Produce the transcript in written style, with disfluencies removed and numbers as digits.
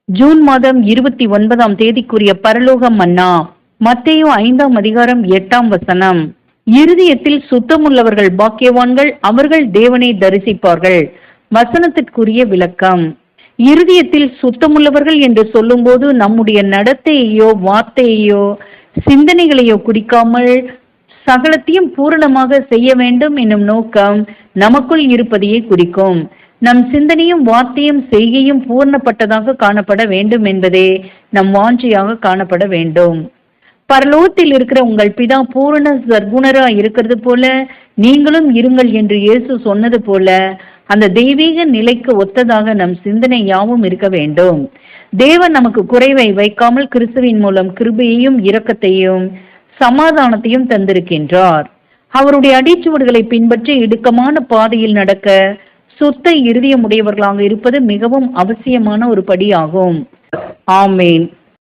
June மாதம் 29ஆம் தேதிக்குரிய பரலோக மன்னா. மத்தேயு 5ஆம் அதிகாரம் 8ஆம் வசனம். இருதயத்தில் சுத்தமுள்ளவர்கள் பாக்கியவான்கள், அவர்கள் தேவனை தரிசிப்பார்கள். வசனத்திற்குரிய விளக்கம். இருதயத்தில் சுத்தமுள்ளவர்கள் என்று சொல்லும்போது நம்முடைய நடத்தையையோ வார்த்தையையோ சிந்தனைகளையோ குறிக்காமல் சகலத்தையும் பூரணமாக செய்ய வேண்டும் என்னும் நோக்கம் நமக்குள் இருப்பதையே குறிக்கும். நம் சிந்தனையும் வார்த்தையும் செய்கையும் பூர்ணப்பட்டதாக காணப்பட வேண்டும் என்பதே நம் வாஞ்சையாக காணப்பட வேண்டும். பரலோகத்தில் இருக்கிற உங்கள் பிதா பூரண சர்க்குணரா இருக்கிறது போல நீங்களும் இருங்கள் என்று இயேசு சொன்னது போல அந்த தெய்வீக நிலைக்கு ஒத்ததாக நம் சிந்தனை யாவும் இருக்க வேண்டும். தேவன் நமக்கு குறைவை வைக்காமல் கிறிஸ்துவின் மூலம் கிருபையையும் இரக்கத்தையும் சமாதானத்தையும் தந்திருக்கின்றார். அவருடைய அடிச்சுவடுகளை பின்பற்றி இடுக்கமான பாதையில் நடக்க சுத்த இருதயமுடையவர்களாக இருப்பது மிகவும் அவசியமான ஒரு படியாகும். ஆமேன்.